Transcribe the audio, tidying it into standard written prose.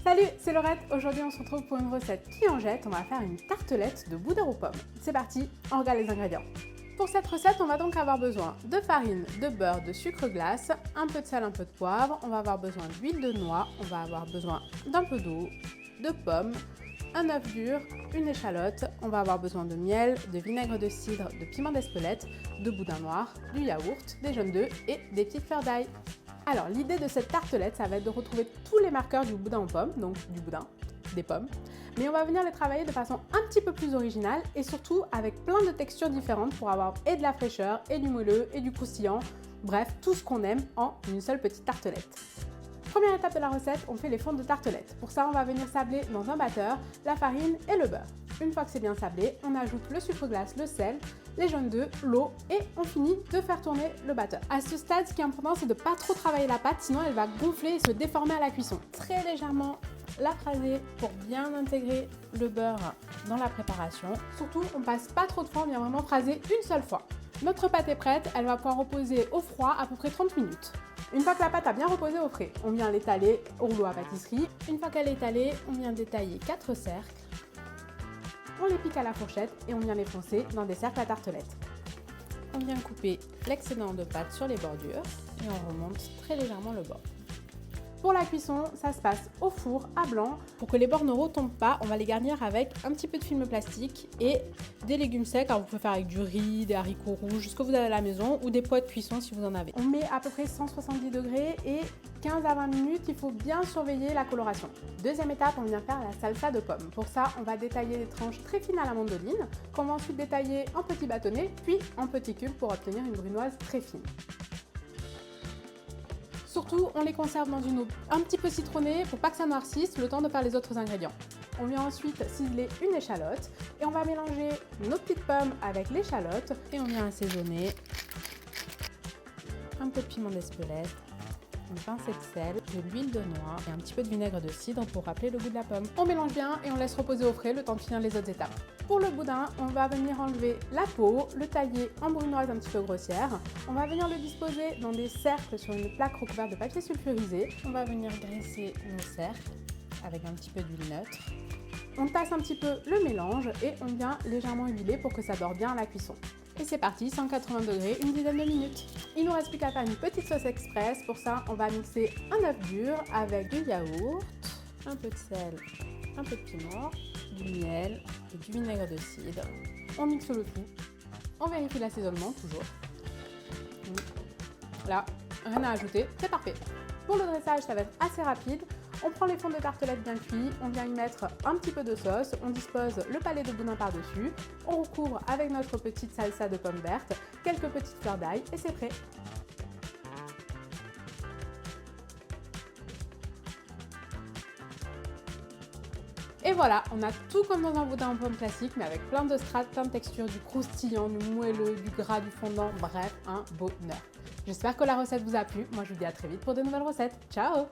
Salut, c'est Laurette. Aujourd'hui, on se retrouve pour une recette qui en jette. On va faire une tartelette de boudin aux pommes. C'est parti, on regarde les ingrédients. Pour cette recette, on va donc avoir besoin de farine, de beurre, de sucre glace, un peu de sel, un peu de poivre. On va avoir besoin d'huile de noix. On va avoir besoin d'un peu d'eau, de pommes, un œuf dur, une échalote. On va avoir besoin de miel, de vinaigre de cidre, de piment d'Espelette, de boudin noir, du yaourt, des jaunes d'œufs et des petites fleurs d'ail. Alors l'idée de cette tartelette, ça va être de retrouver tous les marqueurs du boudin aux pommes, donc du boudin, des pommes, mais on va venir les travailler de façon un petit peu plus originale et surtout avec plein de textures différentes pour avoir et de la fraîcheur, et du moelleux, et du croustillant, bref, tout ce qu'on aime en une seule petite tartelette. Première étape de la recette, on fait les fonds de tartelette. Pour ça, on va venir sabler dans un batteur la farine et le beurre. Une fois que c'est bien sablé, on ajoute le sucre glace, le sel, les jaunes d'œufs, l'eau et on finit de faire tourner le batteur. À ce stade, ce qui est important, c'est de ne pas trop travailler la pâte, sinon elle va gonfler et se déformer à la cuisson. Très légèrement la phraser pour bien intégrer le beurre dans la préparation. Surtout, on passe pas trop de fois, on vient vraiment phraser une seule fois. Notre pâte est prête, elle va pouvoir reposer au froid à peu près 30 minutes. Une fois que la pâte a bien reposé au frais, on vient l'étaler au rouleau à pâtisserie. Une fois qu'elle est étalée, on vient détailler 4 cercles. On les pique à la fourchette et on vient les foncer dans des cercles à tartelette. On vient couper l'excédent de pâte sur les bordures et on remonte très légèrement le bord. Pour la cuisson, ça se passe au four à blanc. Pour que les bords ne retombent pas, on va les garnir avec un petit peu de film plastique et des légumes secs. Alors vous pouvez faire avec du riz, des haricots rouges, ce que vous avez à la maison ou des pois de cuisson si vous en avez. On met à peu près 170 degrés et 15 à 20 minutes, il faut bien surveiller la coloration. Deuxième étape, on vient faire la salsa de pommes. Pour ça, on va détailler des tranches très fines à la mandoline, qu'on va ensuite détailler en petits bâtonnets, puis en petits cubes pour obtenir une brunoise très fine. Surtout, on les conserve dans une eau un petit peu citronnée pour pas que ça noircisse, le temps de faire les autres ingrédients. On vient ensuite ciseler une échalote et on va mélanger nos petites pommes avec l'échalote et on vient assaisonner un peu de piment d'Espelette, une pincée de sel, de l'huile de noix et un petit peu de vinaigre de cidre pour rappeler le goût de la pomme. On mélange bien et on laisse reposer au frais le temps de finir les autres étapes. Pour le boudin, on va venir enlever la peau, le tailler en brunoise un petit peu grossière. On va venir le disposer dans des cercles sur une plaque recouverte de papier sulfurisé. On va venir graisser nos cercles avec un petit peu d'huile neutre. On tasse un petit peu le mélange et on vient légèrement huiler pour que ça dore bien à la cuisson. Et c'est parti, 180 degrés, une dizaine de minutes. Il nous reste plus qu'à faire une petite sauce express. Pour ça, on va mixer un œuf dur avec du yaourt, un peu de sel, un peu de piment, du miel et du vinaigre de cidre. On mixe le tout. On vérifie l'assaisonnement toujours. Là, rien à ajouter, c'est parfait. Pour le dressage, ça va être assez rapide. On prend les fonds de tartelette bien cuits, on vient y mettre un petit peu de sauce, on dispose le palais de boudin par-dessus, on recouvre avec notre petite salsa de pommes vertes, quelques petites fleurs d'ail et c'est prêt. Et voilà, on a tout comme dans un boudin en pommes classique, mais avec plein de strates, plein de textures, du croustillant, du moelleux, du gras, du fondant, bref, un bonheur. J'espère que la recette vous a plu. Moi, je vous dis à très vite pour de nouvelles recettes. Ciao!